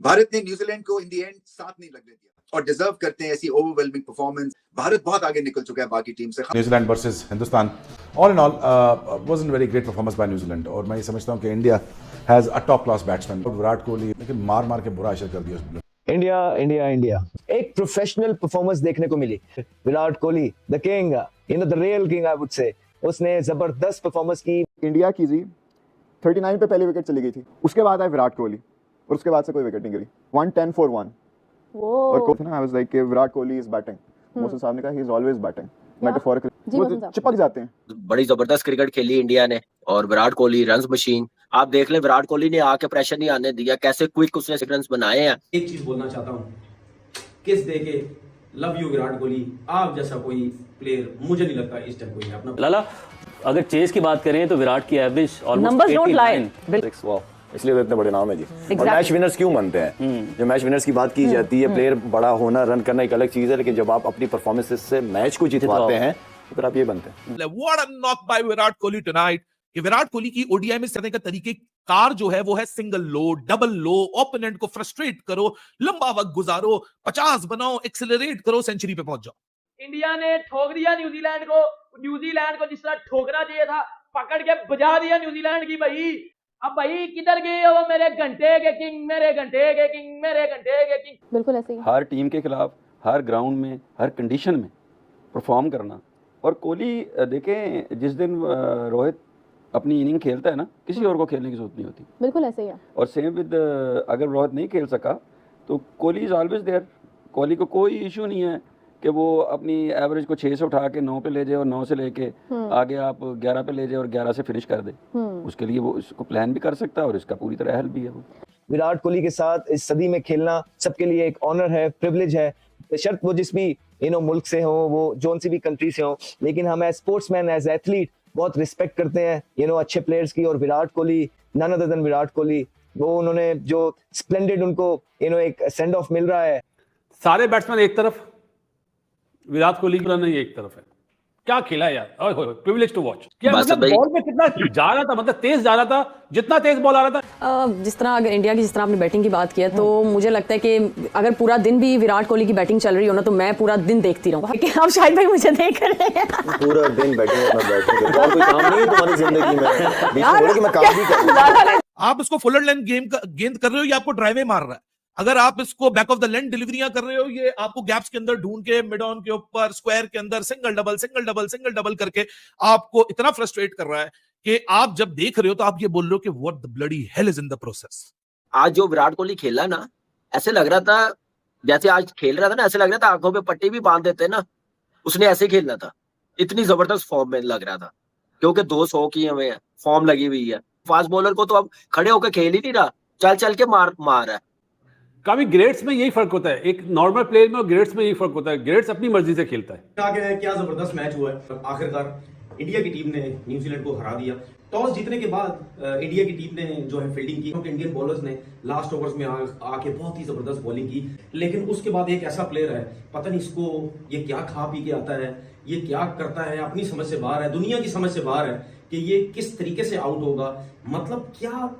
भारत ने न्यूजीलैंड को in the end 7 नहीं लगने दिया और डिजर्व करते हैं ऐसी ओवरवेलमिंग परफॉर्मेंस। भारत बहुत आगे निकल चुका है बाकी टीम से। New Zealand versus Hindustan all in all wasn't very great performance by New Zealand और मैं ये समझता हूं कि India has a top class batsman Virat Kohli, लेकिन मार मार के बुरा असर कर दिया उसने। इंडिया इंडिया इंडिया एक प्रोफेशनल परफॉर्मेंस देखने को मिली। Virat Kohli the king, the real king I would say, उसने जबरदस्त परफॉर्मेंस की। इंडिया की जी 39 पे पहली विकेट चली गई थी, उसके बाद आए विराट कोहली और उसके बाद से कोई विकेट नहीं गिरी। 110 for 1 और कोच ना I was like Virat Kohli is batting. Mohsin साहब ने कहा he is always batting metaphorically, वो चिपक जाते हैं। बड़ी जबरदस्त क्रिकेट खेली इंडिया ने और विराट कोहली रन्स मशीन। आप देख लें विराट कोहली ने आके प्रेशर नहीं आने दिया, कैसे क्विक उसने रन्स बनाए हैं। एक चीज बोलना चाहता हूँ, किस दे के लव यू विराट कोहली, आप जैसा कोई प्लेयर मुझे नहीं लगता इस टाइम कोई है अपना। लाला अगर चेस की बात करें तो विराट की एवरेज नंबर्स डोंट लाई, इसलिए तो इतने बड़े नाम है जी। और मैच विनर्स क्यों बनते हैं? जो मैच विनर्स की बात की जाती है, प्लेयर बड़ा होना, रन करना एक अलग चीज है, लेकिन जब आप अपनी परफॉर्मेंसेस से मैच को जितवाते हैं तो फिर आप ये बनते हैं। What a knock by Virat Kohli tonight. कि विराट कोहली की ओडीआई में करने का तरीके कार जो है वो है सिंगल लो, डबल लो, ओपोनेंट को फ्रस्ट्रेट करो, लंबा वक्त गुजारो, 50 बनाओ, एक्सेलरेट करो, सेंचुरी पे पहुंच जाओ। इंडिया ने ठोक दिया न्यूजीलैंड को। न्यूजीलैंड को जिस तरह ठोकना चाहिए था पकड़ के बजा दिया न्यूजीलैंड की। भाई अब भाई किधर गए हो मेरे घंटे के किंग, मेरे घंटे के किंग, मेरे घंटे के किंग। बिल्कुल ऐसे ही हर टीम के खिलाफ हर ग्राउंड में हर कंडीशन में परफॉर्म करना। और कोहली देखें, जिस दिन रोहित अपनी इनिंग खेलता है ना, किसी और को खेलने की जरूरत नहीं होती। बिल्कुल ऐसे ही है। और सेम विद अगर रोहित नहीं खेल सका तो Kohli is always there. Kohli को कोई इशू नहीं है कि वो अपनी एवरेज को 6 से उठा के 9 पे ले जाए और 9 से लेके आगे आप 11 पे ले जाए और 11 से फिनिश कर दे। उसके लिए वो इसको प्लान भी कर सकता है और इसका पूरी तरह हेल्प भी है। वो विराट कोहली के साथ इस सदी में खेलना सबके लिए एक ऑनर है, प्रिविलेज है, शर्त वो जिस भी मुल्क से हो, वो जोन सी भी कंट्री से हो। लेकिन हम एज स्पोर्ट्समैन, एज एथलीट बहुत रिस्पेक्ट करते हैं अच्छे प्लेयर्स की। और Virat Kohli, none other than Virat Kohli, वो उन्होंने जो स्प्लेंडेड उनको एक सेंड ऑफ मिल रहा है। सारे बैट्समैन एक तरफ, विराट कोहली की नहीं एक तरफ है। क्या खेला यार, प्रिविलेज टू वॉच। क्या मतलब बॉल में कितना जा रहा था, मतलब तेज जा रहा था, जितना तेज बॉल आ रहा था। जिस तरह अगर इंडिया की जिस तरह आपने बैटिंग की बात किया तो मुझे लगता है कि अगर पूरा दिन भी विराट कोहली की बैटिंग चल रही हो ना तो मैं पूरा दिन देखती रहूंगा। लेकिन अब शायद भाई मुझे देख रहे हैं पूरा दिन बैटिंग और कोई काम नहीं है तुम्हारी जिंदगी में कि मैं काम भी करूं। आप इसको फुल लेंथ गेंद कर रहे हो, ये आपको ड्राइवे मार रहा है। अगर आप इसको बैक ऑफ द लेंथ डिलीवरियां कर रहे हो, ये आपको गैप्स के अंदर ढूंढ के मिड ऑन के ऊपर स्क्वायर के अंदर सिंगल डबल करके आपको इतना फ्रस्ट्रेट कर रहा है कि आप जब देख रहे हो तो आप ये बोल रहे हो कि what the bloody hell is in the process. आज जो विराट कोहली खेला ना, ऐसे लग रहा था जैसे आज खेल रहा था ना, ऐसे लग रहा था आंखों पे पट्टी भी बांध देते ना, उसने ऐसे खेलना था। इतनी जबरदस्त फॉर्म में लग रहा था, क्योंकि 200 किए हुए हैं, फॉर्म लगी हुई है। फास्ट बॉलर को तो अब खड़े होकर खेल ही नहीं रहा, चल चल के मार है। काफी ग्रेड्स में यही फर्क होता है, एक नॉर्मल प्लेयर में और ग्रेड्स में यही फर्क होता है। ग्रेड्स अपनी मर्जी से खेलता है। क्या जबरदस्त मैच हुआ है। आखिरकार इंडिया की टीम ने न्यूजीलैंड को हरा दिया। टॉस जीतने के बाद इंडिया की टीम ने जो है फील्डिंग की, क्योंकि इंडियन बॉलर्स ने लास्ट ओवर्स में आके बहुत ही जबरदस्त बॉलिंग की। लेकिन उसके बाद एक ऐसा प्लेयर है, पता नहीं इसको ये क्या खा पी के आता है, ये क्या करता है, अपनी समझ से बाहर है, दुनिया की समझ से बाहर है कि ये किस तरीके से आउट होगा। मतलब क्या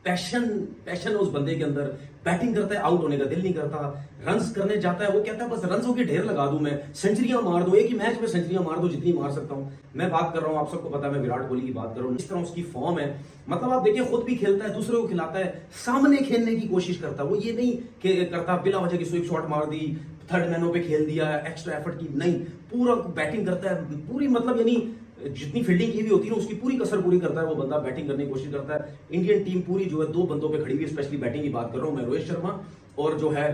पैशन उस बंदे के अंदर। बैटिंग करता है, आउट होने का दिल नहीं करता, रन्स करने जाता है, वो कहता है बस रन्सों की ढेर लगा दूं, मैं सेंचुरियां मार दूं, एक ही मैच में सेंचुरियां मार दूं जितनी मार सकता हूं। मैं बात कर रहा हूं, आप सबको पता है मैं विराट कोहली की बात कर रहा हूं। इस तरह उसकी फॉर्म है, मतलब आप देखिए खुद भी खेलता है, दूसरे को खिलाता है, सामने खेलने की कोशिश करता है। वो ये नहीं करता बिना वजह की स्वीप शॉट मार दी, थर्ड मैनों पे खेल दिया, एक्स्ट्रा एफर्ट की, नहीं, पूरा बैटिंग करता है पूरी, मतलब यानी जितनी फील्डिंग की भी होती है ना उसकी पूरी कसर पूरी करता है वो बंदा, बैटिंग करने की कोशिश करता है। इंडियन टीम पूरी जो है 2 बंदों पे खड़ी हुई, स्पेशली बैटिंग की बात कर रहा हूं मैं, रोहित शर्मा और जो है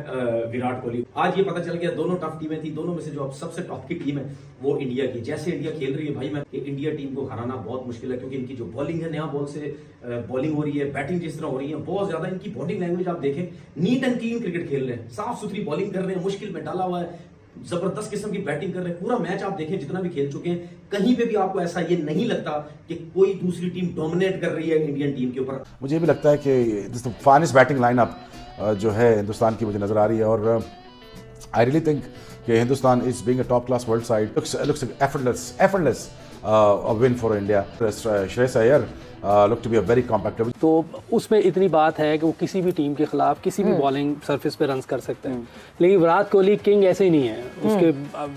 विराट कोहली। आज ये पता चल गया दोनों टफ टीमें थी, दोनों में से जो अब सबसे टॉप की टीम है वो इंडिया की। जैसे इंडिया खेल रही है भाई, मैं इंडिया टीम को हराना बहुत मुश्किल है, क्योंकि इनकी जो बॉलिंग है, नया बॉल से बॉलिंग हो रही है, बैटिंग जिस तरह हो रही है, बहुत ज्यादा इनकी बॉलिंग लैंग्वेज आप देखें, नीट एंड क्लीन क्रिकेट खेल रहे हैं, साफ सुथरी बॉलिंग कर रहे हैं, मुश्किल में डाला हुआ है, जबरदस्त किस्म की बैटिंग कर रहे हैं। पूरा मैच आप देखें, जितना भी खेल चुके हैं, कहीं पे भी आपको ऐसा ये नहीं लगता कि कोई दूसरी टीम डोमिनेट कर रही है इंडियन टीम के ऊपर। मुझे भी लगता है कि फाइनेस्ट बैटिंग लाइनअप जो है हिंदुस्तान की मुझे नजर आ रही है और आई रियली थिंक कि Hindustan is being a top class world side, looks effortless win for India. Shreyas Iyer looked to be a very compact. तो उसमें इतनी बात है कि वो किसी भी टीम के खिलाफ किसी भी बॉलिंग सरफेस पे रन्स कर सकते हैं, लेकिन विराट कोहली किंग ऐसे ही नहीं है। उसके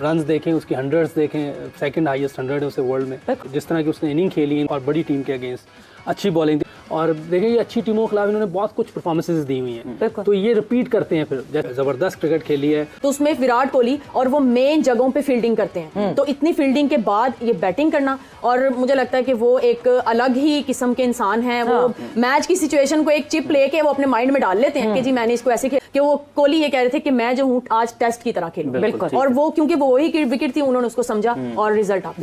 रन्स देखें, उसकी 100s देखें, सेकंड हाईएस्ट 100 है उसे वर्ल्ड में, जिस तरह की उसने इनिंग खेली और बड़ी टीम के अगेंस्ट अच्छी बॉलिंग दी। और देखिए ये अच्छी टीमों के खिलाफ इन्होंने बहुत कुछ परफॉर्मेंसेस दी हुई हैं, तो ये रिपीट करते हैं। फिर जैसे जबरदस्त क्रिकेट खेली है तो उसमें विराट कोहली और वो मेन जगहों पे फील्डिंग करते हैं, तो इतनी फील्डिंग के बाद ये बैटिंग करना, और मुझे लगता है कि वो एक अलग ही किस्म के इंसान हैं। वो मैच की सिचुएशन को एक चिप लेके वो अपने माइंड में डाल लेते हैं कि जी मैंने इसको ऐसे कि वो कोहली ये कह रहे थे कि मैं जो हूँ आज टेस्ट की तरह खेलूं, बिल्कुल। और वो क्योंकि वो वही विकेट थी, उन्होंने उसको समझा और रिजल्ट आप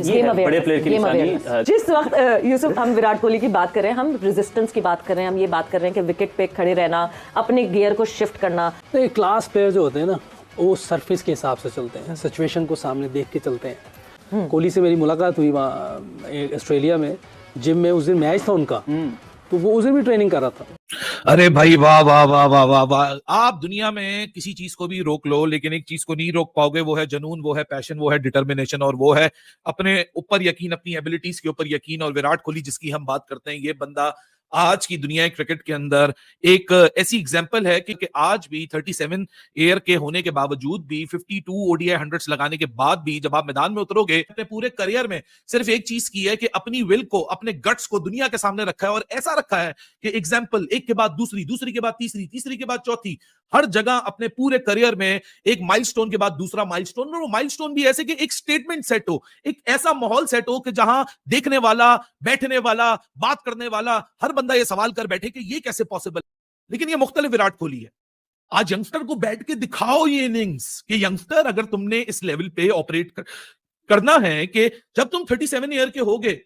जिस वक्त यूसुफ हम विराट कोहली की बात कर रहे हैं, हम रेजिस्टेंस की बात कर रहे हैं, हम ये बात कर रहे हैं कि विकेट पे खड़े रहना, अपने गियर को शिफ्ट करना। तो क्लास प्लेयर जो होते हैं ना, वो सरफेस के हिसाब से चलते हैं, सिचुएशन को सामने देख के चलते हैं। कोहली से मेरी मुलाकात हुई वहाँ ऑस्ट्रेलिया में, जिम में उस दिन मैच था उनका, तो वो उस दिन भी ट्रेनिंग कर रहा था। अरे भाई वाह वाह वाह वाह वाह वाह। आप दुनिया में किसी चीज को भी रोक लो, लेकिन एक चीज को नहीं रोक पाओगे, वो है जुनून, वो है पैशन, वो है डिटर्मिनेशन, और वो है अपने ऊपर यकीन, अपनी एबिलिटीज के ऊपर यकीन। और विराट कोहली जिसकी हम बात करते हैं, ये बंदा आज की दुनिया क्रिकेट के अंदर एक ऐसी एग्जांपल है कि आज भी 37 ईयर के होने के बावजूद भी, 52 ओडीआई 100s लगाने के बाद भी, जब आप मैदान में उतरोगे, अपने पूरे करियर में सिर्फ एक चीज की है कि अपनी विल को, अपने गट्स को दुनिया के सामने रखा है। और ऐसा रखा है कि एग्जांपल एक के बाद दूसरी, दूसरी के बाद तीसरी, तीसरी के बाद चौथी, हर जगह अपने पूरे करियर में एक माइलस्टोन के बाद दूसरा माइलस्टोन, और वो माइलस्टोन भी ऐसे कि एक स्टेटमेंट सेट हो, एक ऐसा माहौल सेट हो कि जहां देखने वाला, बैठने वाला, बात करने वाला हर बंदा ये सवाल कर बैठे कि ये कैसे पॉसिबल। लेकिन ये मुख्तलिफ विराट कोहली है। आज यंगस्टर को बैठ के दिखाओ ये इनिंग्स कि यंगस्टर, अगर तुमने इस लेवल पे ऑपरेट करना है कि जब तुम 37 ईयर के होगे,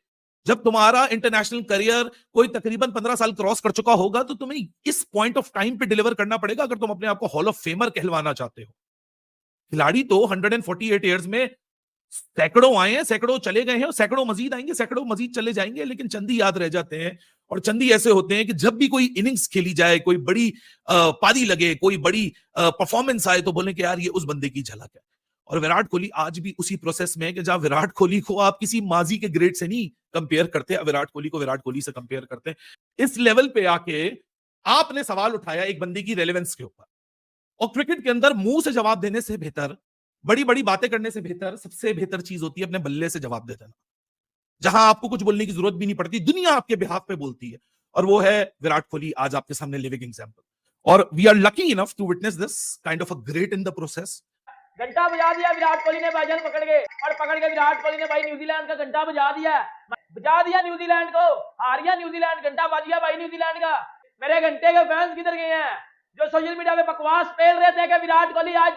जब तुम्हारा इंटरनेशनल करियर कोई तकरीबन 15 साल क्रॉस कर चुका होगा, तो तुम्हें इस पॉइंट ऑफ टाइम पे डिलीवर करना पड़ेगा अगर तुम अपने आप को हॉल ऑफ फेमर कहलवाना चाहते हो। खिलाड़ी तो 148 ईयर्स में सैकड़ों आए हैं, सैकड़ों चले गए हैं, और सैकड़ों मजीद आएंगे, सैकड़ों मजीद चले जाएंगे, लेकिन चंद ही याद रह जाते हैं। और चंद ही ऐसे होते हैं कि जब भी कोई इनिंग्स खेली जाए, कोई बड़ी पारी लगे, कोई बड़ी परफॉर्मेंस आए, तो बोले कि यार ये उस बंदे की झलक है। और विराट कोहली आज भी उसी प्रोसेस में है कि जहां विराट कोहली को आप किसी माजी के ग्रेड से नहीं कंपेयर करते, विराट कोहली को विराट कोहली से कंपेयर करते हैं। इस लेवल पे आके आपने सवाल उठाया एक बंदे की रेलेवेंस के ऊपर, और क्रिकेट के अंदर मुंह से जवाब देने से बेहतर, बड़ी बड़ी बातें करने से बेहतर, सबसे बेहतर चीज होती है अपने बल्ले से जवाब दे देना, जहां आपको कुछ बोलने की जरूरत भी नहीं पड़ती, दुनिया आपके बिहाफ पे बोलती है। और वो है विराट कोहली, आज आपके सामने लिविंग एग्जांपल। और we are lucky enough to witness this kind of a great in the process. घंटा बजा दिया विराट कोहली ने भाईजान, पकड़ के, और पकड़ के विराट कोहली ने भाई न्यूजीलैंड का घंटा बजा दिया न्यूजीलैंड को। हार गया न्यूजीलैंड, घंटा बज गया भाई न्यूजीलैंड का। मेरे घंटे के फैंस किधर गए हैं जो सोशल मीडिया पे बकवास फैल रहे थे कि विराट कोहली आज